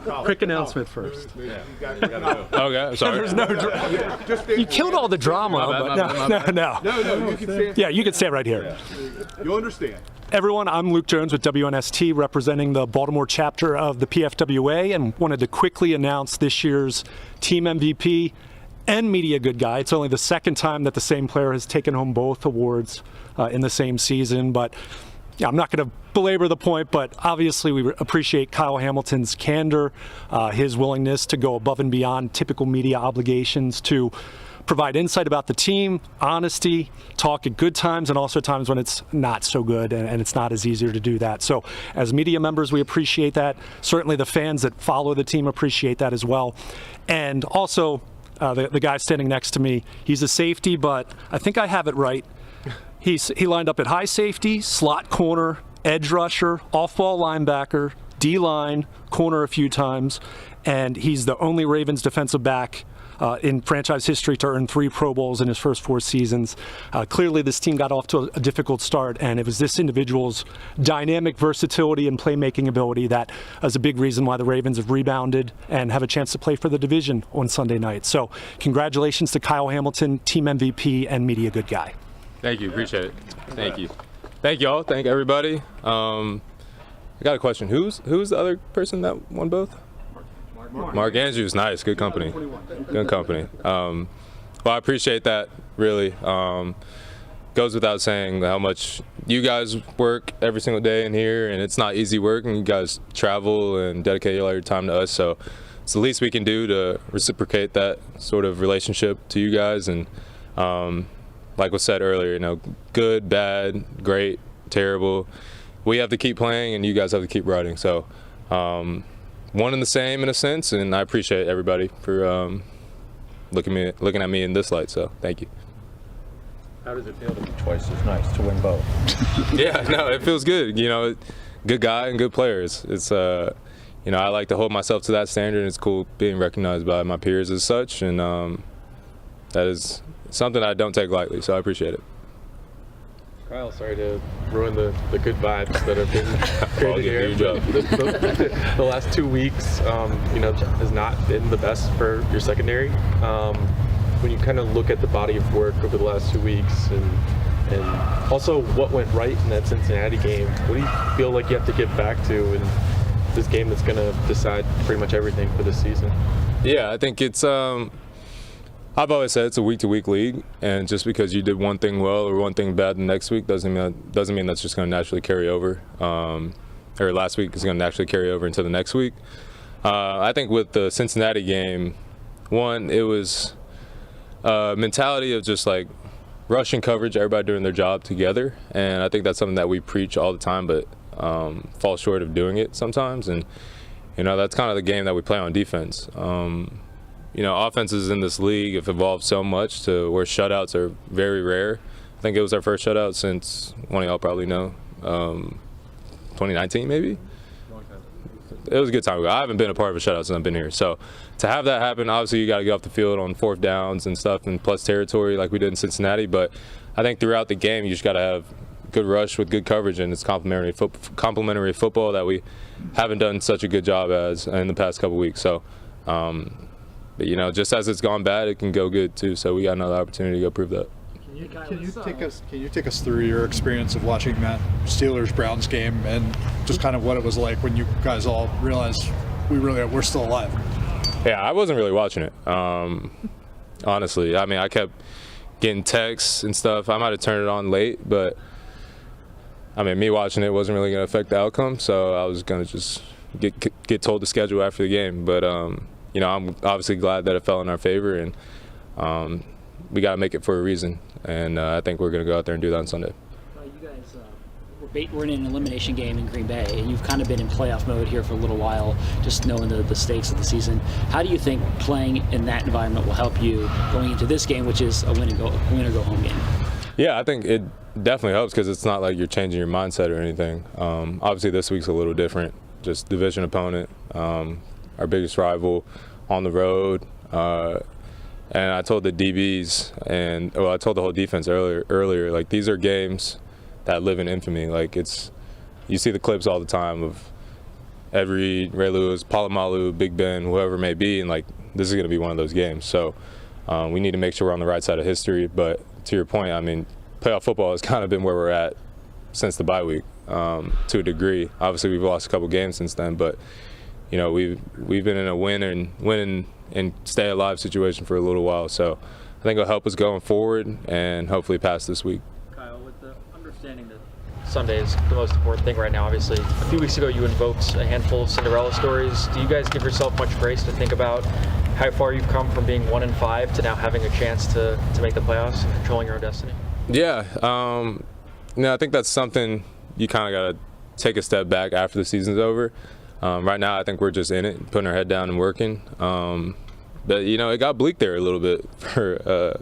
Quick announcement first. Okay, sorry. There's no you killed all the drama, but no. No, you can stand. Yeah, you can stand right here. You understand. Everyone, I'm Luke Jones with WNST, representing the Baltimore chapter of the PFWA, and wanted to quickly announce this year's Team MVP and Media Good Guy. It's only the second time that the same player has taken home both awards in the same season, but yeah, I'm not going to belabor the point, but obviously we appreciate Kyle Hamilton's candor, his willingness to go above and beyond typical media obligations to provide insight about the team, honesty, talk at good times, and also times when it's not so good and it's not as easier to do that. So as media members, we appreciate that. Certainly the fans that follow the team appreciate that as well. And also the guy standing next to me, he's a safety, but I think I have it right. He lined up at high safety, slot corner, edge rusher, off-ball linebacker, D-line, corner a few times, and he's the only Ravens defensive back in franchise history to earn 3 Pro Bowls in his first 4 seasons. Clearly this team got off to a difficult start, and it was this individual's dynamic versatility and playmaking ability that is a big reason why the Ravens have rebounded and have a chance to play for the division on Sunday night. So congratulations to Kyle Hamilton, Team MVP and Media Good Guy. Thank you, appreciate it. Thank you. Thank y'all, thank everybody. I got a question. Who's the other person that won both? Mark Andrews, nice, good company. Good company. Well, I appreciate that, really. Goes without saying how much you guys work every single day in here, and it's not easy work, and you guys travel and dedicate all your time to us, so it's the least we can do to reciprocate that sort of relationship to you guys. And like was said earlier, you know, good, bad, great, terrible. We have to keep playing, and you guys have to keep writing. So one and the same in a sense, and I appreciate everybody for looking at me in this light. So thank you. How does it feel to be twice as nice to win both? Yeah, no, it feels good. You know, good guy and good players. It's you know, I like to hold myself to that standard, and it's cool being recognized by my peers as such, and that is something I don't take lightly, so I appreciate it. Kyle, sorry to ruin the good vibes that have been created here. The last 2 weeks, you know, has not been the best for your secondary. When you kind of look at the body of work over the last 2 weeks, and also what went right in that Cincinnati game, what do you feel like you have to get back to in this game that's going to decide pretty much everything for this season? Yeah, I think it's I've always said it's a week-to-week league, and just because you did one thing well or one thing bad the next week doesn't mean that's just going to naturally carry over. Or last week is going to naturally carry over into the next week. I think with the Cincinnati game, one, it was a mentality of just like rushing coverage, everybody doing their job together, and I think that's something that we preach all the time, but fall short of doing it sometimes. And you know, that's kind of the game that we play on defense. You know, offenses in this league have evolved so much to where shutouts are very rare. I think it was our first shutout since, one of y'all probably know, 2019 maybe? It was a good time ago. I haven't been a part of a shutout since I've been here. So to have that happen, obviously you got to get off the field on 4th downs and stuff and plus territory like we did in Cincinnati. But I think throughout the game you just got to have good rush with good coverage, and it's complementary football that we haven't done such a good job as in the past couple weeks. So. But, you know, just as it's gone bad, it can go good too. So we got another opportunity to go prove that. Can you take us through your experience of watching that Steelers-Browns game and just kind of what it was like when you guys all realized we're still alive? Yeah, I wasn't really watching it. Honestly, I mean, I kept getting texts and stuff. I might have turned it on late, but I mean, me watching it wasn't really going to affect the outcome. So I was going to just get told the schedule after the game. But you know, I'm obviously glad that it fell in our favor, and we got to make it for a reason. And I think we're going to go out there and do that on Sunday. You guys we're in an elimination game in Green Bay, and you've kind of been in playoff mode here for a little while, just knowing the stakes of the season. How do you think playing in that environment will help you going into this game, which is a win or go home game? Yeah, I think it definitely helps because it's not like you're changing your mindset or anything. Obviously, this week's a little different. Just division opponent, our biggest rival on the road. And I told the DBs and I told the whole defense earlier, like, these are games that live in infamy. Like, you see the clips all the time of Ed Ray Lewis, Palomalu, Big Ben, whoever it may be, and like this is going to be one of those games. So we need to make sure we're on the right side of history. But to your point, I mean, playoff football has kind of been where we're at since the bye week to a degree. Obviously, we've lost a couple games since then, but you know we've been in a win and stay alive situation for a little while. So I think it'll help us going forward and hopefully pass this week. Kyle, with the understanding that Sunday is the most important thing right now, obviously, a few weeks ago you invoked a handful of Cinderella stories. Do you guys give yourself much grace to think about how far you've come from being 1-5 to now having a chance to make the playoffs and controlling your own destiny? Yeah, I think that's something you kind of got to take a step back after the season's over. Right now, I think we're just in it, putting our head down and working. But you know, it got bleak there a little bit for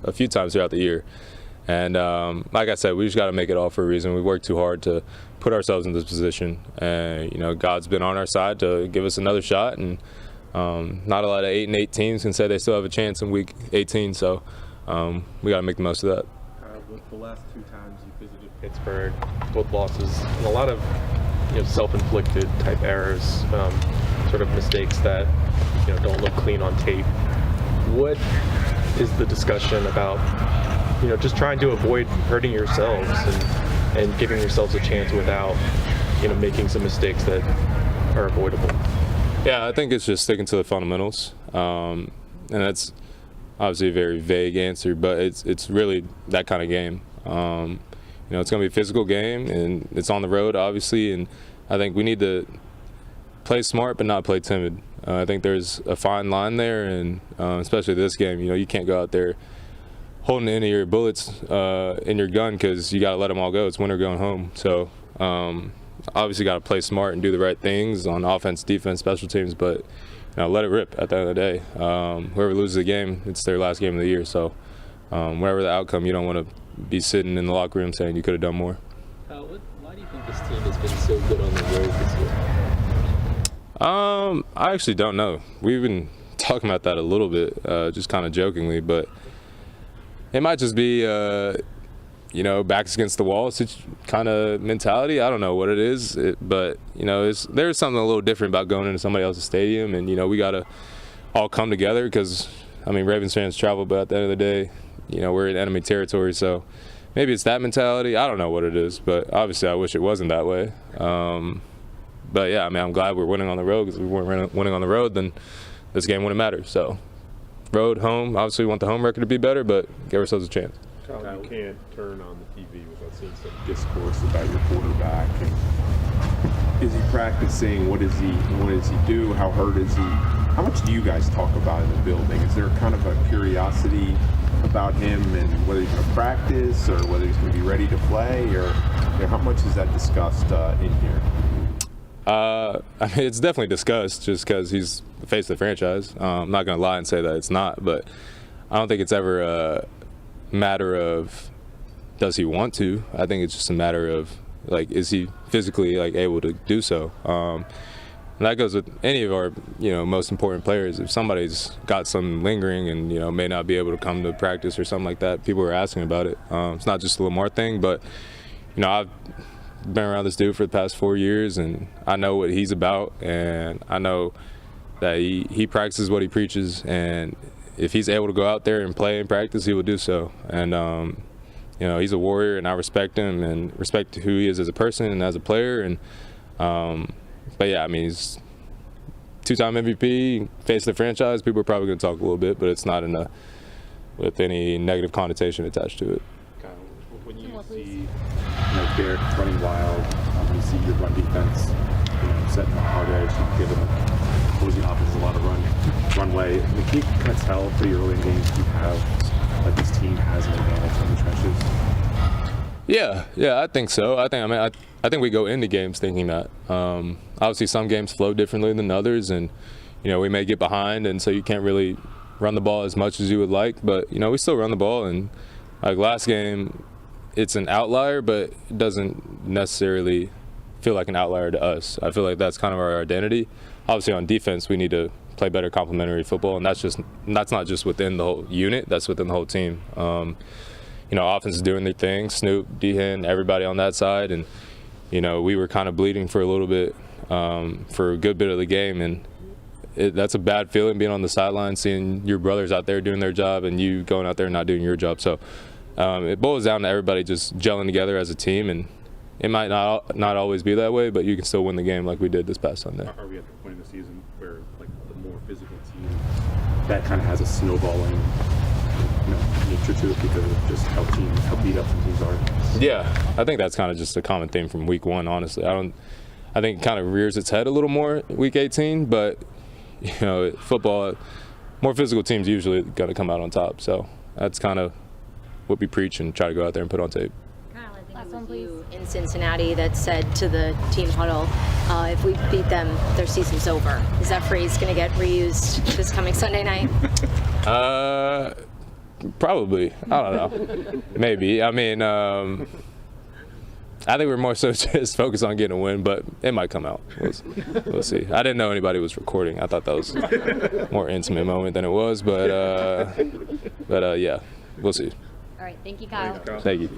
a few times throughout the year. And like I said, we just got to make it all for a reason. We worked too hard to put ourselves in this position, and you know, God's been on our side to give us another shot. And not a lot of 8-8 teams can say they still have a chance in Week 18, so we got to make the most of that. The last 2 times you visited Pittsburgh, both losses, and a lot of self-inflicted type errors, sort of mistakes that don't look clean on tape. What is the discussion about just trying to avoid hurting yourselves and giving yourselves a chance without making some mistakes that are avoidable? Yeah, I think it's just sticking to the fundamentals, and that's obviously a very vague answer, but it's really that kind of game. It's going to be a physical game, and it's on the road, obviously, and I think we need to play smart but not play timid. I think there's a fine line there, and especially this game, you can't go out there holding any of your bullets in your gun because you got to let them all go. It's winter going home. So obviously got to play smart and do the right things on offense, defense, special teams, but let it rip at the end of the day. Whoever loses the game, it's their last game of the year. So whatever the outcome, you don't want to be sitting in the locker room saying you could have done more. Why do you think this team has been so good on the road this year? I actually don't know. We've been talking about that a little bit, just kind of jokingly, but it might just be, backs against the wall kind of mentality. I don't know what it is, but there's something a little different about going into somebody else's stadium, and we got to all come together because, Ravens fans travel, but at the end of the day, we're in enemy territory, so maybe it's that mentality. I don't know what it is, but obviously I wish it wasn't that way. But yeah, I'm glad we're winning on the road, because if we weren't winning on the road, then this game wouldn't matter. So road, home, obviously we want the home record to be better, but give ourselves a chance. Kyle, you can't turn on the TV without seeing some discourse about your quarterback. And is he practicing? What does he do? How hurt is he? How much do you guys talk about in the building? Is there kind of a curiosity about him and whether he's going to practice or whether he's going to be ready to play, or how much is that discussed in here? It's definitely discussed just because he's the face of the franchise. I'm not going to lie and say that it's not, but I don't think it's ever a matter of does he want to. I think it's just a matter of is he physically able to do so. And that goes with any of our most important players. If somebody's got some lingering and may not be able to come to practice or something like that, people are asking about it. It's not just a Lamar thing, but I've been around this dude for the past 4 years, and I know what he's about, and I know that he practices what he preaches, and if he's able to go out there and play and practice, he will do so. And he's a warrior, and I respect him and respect who he is as a person and as a player. And but yeah, he's 2-time MVP, face of the franchise. People are probably going to talk a little bit, but it's not with any negative connotation attached to it. When you see Derek running wild, you see your run defense setting a hard edge and giving opposing offense a lot of runway. Can you kind of tell pretty early in games you have this team has an advantage in the trenches? Yeah, I think so. I think we go into games thinking that. Obviously, some games flow differently than others, and we may get behind, and so you can't really run the ball as much as you would like. But we still run the ball, and last game, it's an outlier, but it doesn't necessarily feel like an outlier to us. I feel like that's kind of our identity. Obviously, on defense, we need to play better complementary football, and that's not just within the whole unit. That's within the whole team. Offense is doing their thing. Snoop, D-Hen, everybody on that side, and we were kind of bleeding for a little bit for a good bit of the game, and that's a bad feeling, being on the sideline, seeing your brothers out there doing their job and you going out there and not doing your job. So it boils down to everybody just gelling together as a team, and it might not always be that way, but you can still win the game like we did this past Sunday. Are we at the point in the season where, like, the more physical team that kind of has a snowballing nature to it because of just how beat up some teams are? Yeah, I think that's kind of just a common theme from week 1, honestly. I think it kind of rears its head a little more week 18, but football, more physical teams usually going to come out on top. So that's kind of what we preach and try to go out there and put on tape. Kyle, I think it was you in Cincinnati that said to the team huddle, if we beat them, their season's over. Is that phrase going to get reused this coming Sunday night? Probably. I don't know. Maybe. I mean, I think we're more so just focused on getting a win, but it might come out. We'll see. I didn't know anybody was recording. I thought that was a more intimate moment than it was, but yeah, we'll see. All right, thank you, Kyle. Thank you.